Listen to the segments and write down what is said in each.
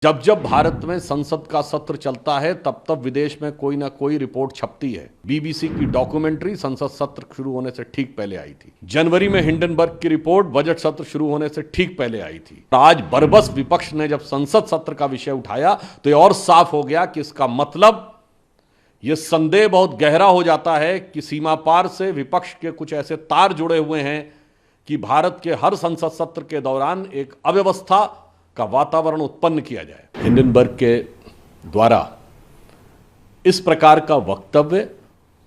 जब जब भारत में संसद का सत्र चलता है तब तब विदेश में कोई ना कोई रिपोर्ट छपती है। बीबीसी की डॉक्यूमेंट्री संसद सत्र शुरू होने से ठीक पहले आई थी। जनवरी में हिंडनबर्ग की रिपोर्ट बजट सत्र शुरू होने से ठीक पहले आई थी। आज बरबस विपक्ष ने जब संसद सत्र का विषय उठाया तो यह और साफ हो गया कि इसका मतलब यह संदेह बहुत गहरा हो जाता है कि सीमा पार से विपक्ष के कुछ ऐसे तार जुड़े हुए हैं कि भारत के हर संसद सत्र के दौरान एक अव्यवस्था का वातावरण उत्पन्न किया जाए। हिंडनबर्ग के द्वारा इस प्रकार का वक्तव्य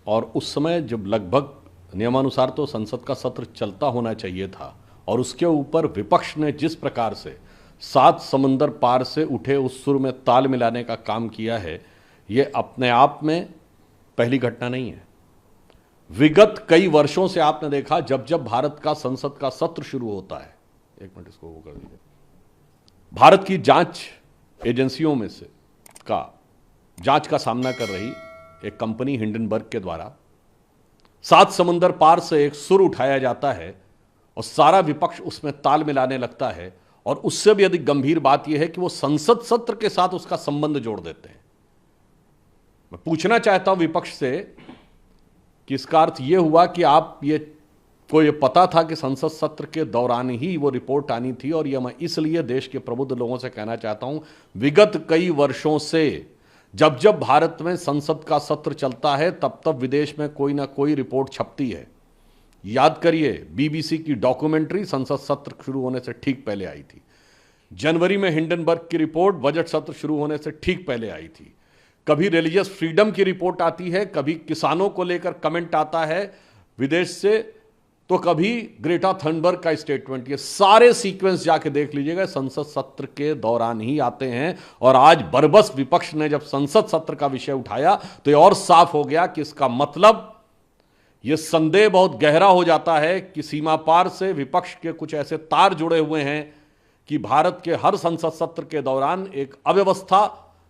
और उस समय जब लगभग नियमानुसार तो संसद का सत्र चलता होना चाहिए था और उसके ऊपर विपक्ष ने जिस प्रकार से 7 समंदर पार से उठे उस सुर में ताल मिलाने का काम किया है, ये अपने आप में पहली घटना नहीं है। विगत कई वर्षों से आपने देखा जब जब भारत का संसद का सत्र शुरू होता है, एक मिनट इसको वो कर दीजिए, भारत की जांच एजेंसियों में से जांच का सामना कर रही एक कंपनी हिंडनबर्ग के द्वारा 7 समंदर पार से एक सुर उठाया जाता है और सारा विपक्ष उसमें ताल मिलाने लगता है। और उससे भी अधिक गंभीर बात यह है कि वो संसद सत्र के साथ उसका संबंध जोड़ देते हैं। मैं पूछना चाहता हूं विपक्ष से कि इसका अर्थ यह हुआ कि को ये पता था कि संसद सत्र के दौरान ही वो रिपोर्ट आनी थी। और यह मैं इसलिए देश के प्रबुद्ध लोगों से कहना चाहता हूं, विगत कई वर्षों से जब जब भारत में संसद का सत्र चलता है तब तब विदेश में कोई ना कोई रिपोर्ट छपती है। याद करिए, बीबीसी की डॉक्यूमेंट्री संसद सत्र शुरू होने से ठीक पहले आई थी। जनवरी में हिंडनबर्ग की रिपोर्ट बजट सत्र शुरू होने से ठीक पहले आई थी। कभी रिलीजियस फ्रीडम की रिपोर्ट आती है, कभी किसानों को लेकर कमेंट आता है विदेश से, तो कभी ग्रेटा थनबर्ग का स्टेटमेंट। ये सारे सीक्वेंस जाके देख लीजिएगा, संसद सत्र के दौरान ही आते हैं। और आज बरबस विपक्ष ने जब संसद सत्र का विषय उठाया तो ये और साफ हो गया कि इसका मतलब यह संदेह बहुत गहरा हो जाता है कि सीमा पार से विपक्ष के कुछ ऐसे तार जुड़े हुए हैं कि भारत के हर संसद सत्र के दौरान एक अव्यवस्था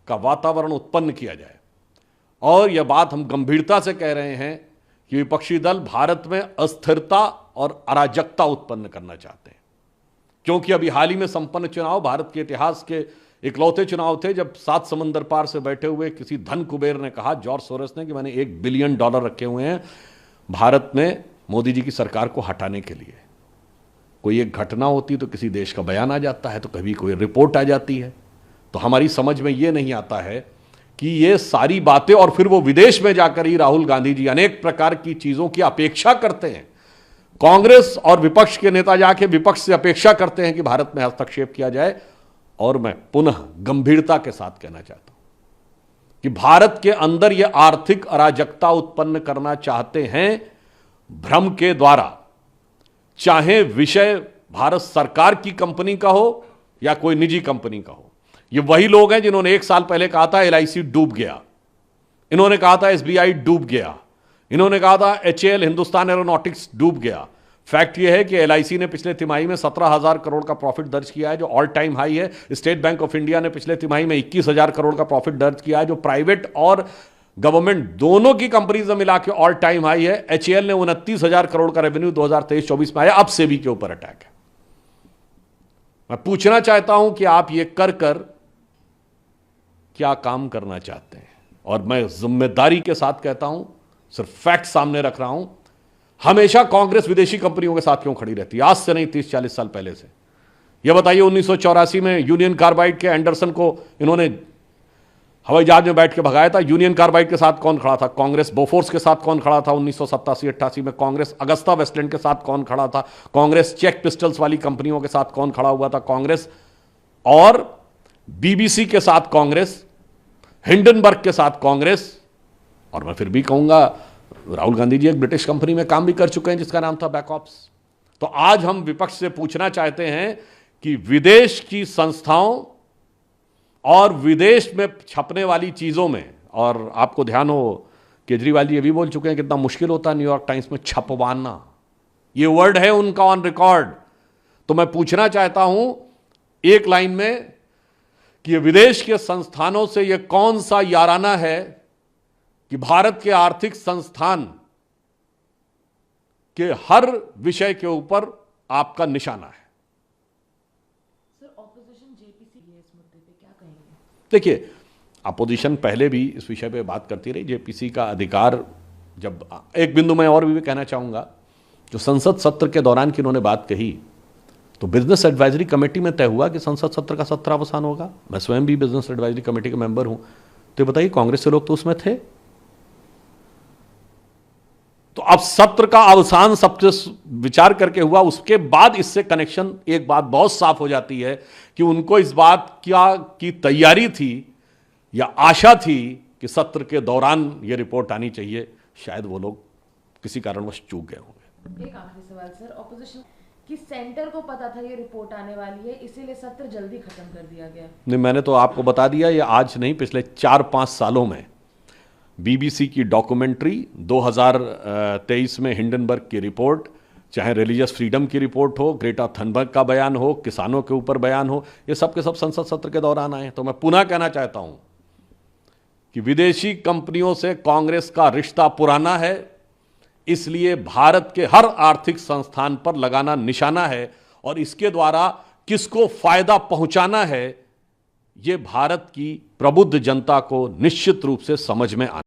का वातावरण उत्पन्न किया जाए। और यह बात हम गंभीरता से कह रहे हैं कि विपक्षी दल भारत में अस्थिरता और अराजकता उत्पन्न करना चाहते हैं। क्योंकि अभी हाल ही में संपन्न चुनाव भारत के इतिहास के इकलौते चुनाव थे जब 7 समंदर पार से बैठे हुए किसी धन कुबेर ने कहा, जॉर्ज सोरोस ने, कि मैंने $1 बिलियन रखे हुए हैं भारत में मोदी जी की सरकार को हटाने के लिए। कोई एक घटना होती तो किसी देश का बयान आ जाता है, तो कभी कोई रिपोर्ट आ जाती है। तो हमारी समझ में यह नहीं आता है कि ये सारी बातें, और फिर वो विदेश में जाकर ही राहुल गांधी जी अनेक प्रकार की चीजों की अपेक्षा करते हैं। कांग्रेस और विपक्ष के नेता जाके विपक्ष से अपेक्षा करते हैं कि भारत में हस्तक्षेप किया जाए। और मैं पुनः गंभीरता के साथ कहना चाहता हूं कि भारत के अंदर ये आर्थिक अराजकता उत्पन्न करना चाहते हैं भ्रम के द्वारा, चाहे विषय भारत सरकार की कंपनी का हो या कोई निजी कंपनी का हो। ये वही लोग हैं जिन्होंने 1 साल पहले कहा था LIC डूब गया, इन्होंने कहा था SBI डूब गया, इन्होंने कहा था HAL हिंदुस्तान एरोनॉटिक्स डूब गया। फैक्ट यह है कि LIC ने पिछले तिमाही में 17,000 करोड़ का प्रॉफिट दर्ज किया है, जो ऑल टाइम हाई है। स्टेट बैंक ऑफ इंडिया ने पिछले तिमाही में 21,000 करोड़ का प्रॉफिट दर्ज किया है, जो प्राइवेट और गवर्नमेंट दोनों की कंपनीज में मिला के ऑल टाइम हाई है। HAL ने 29,000 करोड़ का रेवेन्यू 2023-24 में आया। अब सेबी के ऊपर अटैक है। मैं पूछना चाहता हूं कि आप ये कर क्या काम करना चाहते हैं? और मैं जिम्मेदारी के साथ कहता हूं, सिर्फ फैक्ट सामने रख रहा हूं। हमेशा कांग्रेस विदेशी कंपनियों के साथ क्यों खड़ी रहती है? आज से नहीं, 30-40 साल पहले से। यह बताइए, 1984 में यूनियन कार्बाइड के एंडरसन को इन्होंने हवाई जहाज में बैठ के भगाया था। यूनियन कार्बाइड के साथ कौन खड़ा था? कांग्रेस। बोफोर्स के साथ कौन खड़ा था 1987-88 में? कांग्रेस। अगस्ता वेस्टलैंड के साथ कौन खड़ा था? कांग्रेस। चेक पिस्टल्स वाली कंपनियों के साथ कौन खड़ा हुआ था? कांग्रेस। और बीबीसी के साथ कांग्रेस, हिंडनबर्ग के साथ कांग्रेस। और मैं फिर भी कहूंगा, राहुल गांधी जी एक ब्रिटिश कंपनी में काम भी कर चुके हैं जिसका नाम था बैकऑप्स। तो आज हम विपक्ष से पूछना चाहते हैं कि विदेश की संस्थाओं और विदेश में छपने वाली चीजों में, और आपको ध्यान हो केजरीवाल जी ये भी बोल चुके हैं कितना मुश्किल होता है न्यूयॉर्क टाइम्स में छपवाना, ये वर्ड है उनका ऑन रिकॉर्ड। तो मैं पूछना चाहता हूं एक लाइन में कि ये विदेश के संस्थानों से ये कौन सा याराना है कि भारत के आर्थिक संस्थान के हर विषय के ऊपर आपका निशाना है? सर, ऑपोजिशन जेपीसी इस मुद्दे पे क्या कहेंगे? देखिए, अपोजिशन पहले भी इस विषय पे बात करती रही। जेपीसी का अधिकार, जब एक बिंदु मैं और भी कहना चाहूँगा, जो संसद सत्र के दौरान की उन्होंने बात कही, तो बिजनेस एडवाइजरी कमेटी में तय हुआ कि संसद सत्र का सत्रावसान होगा। मैं स्वयं भी बिजनेस एडवाइजरी कमेटी का मेंबर हूं। तो बताइए, कांग्रेस के लोग तो उसमें थे। तो अब सत्र का अवसान सबसे विचार करके हुआ, उसके बाद इससे कनेक्शन, एक बात बहुत साफ हो जाती है कि उनको इस बात की तैयारी थी या आशा थी कि सत्र के दौरान यह रिपोर्ट आनी चाहिए। शायद वो लोग किसी कारणवश चूक गए होंगे। एक आखिरी सवाल सर, ऑपोजिशन कि सेंटर को पता था ये रिपोर्ट आने वाली है, इसीलिए सत्र जल्दी खत्म कर दिया गया। नहीं, मैंने तो आपको बता दिया, ये आज नहीं, पिछले 4-5 सालों में बीबीसी की डॉक्यूमेंट्री, 2023 में हिंडनबर्ग की रिपोर्ट, चाहे रिलीजियस फ्रीडम की रिपोर्ट हो, ग्रेटा थनबर्ग का बयान हो, किसानों के ऊपर बयान हो, ये सब के सब संसद सत्र के दौरान आए। तो मैं पुनः कहना चाहता हूं कि विदेशी कंपनियों से कांग्रेस का रिश्ता पुराना है, इसलिए भारत के हर आर्थिक संस्थान पर लगाना निशाना है, और इसके द्वारा किसको फायदा पहुंचाना है, यह भारत की प्रबुद्ध जनता को निश्चित रूप से समझ में आना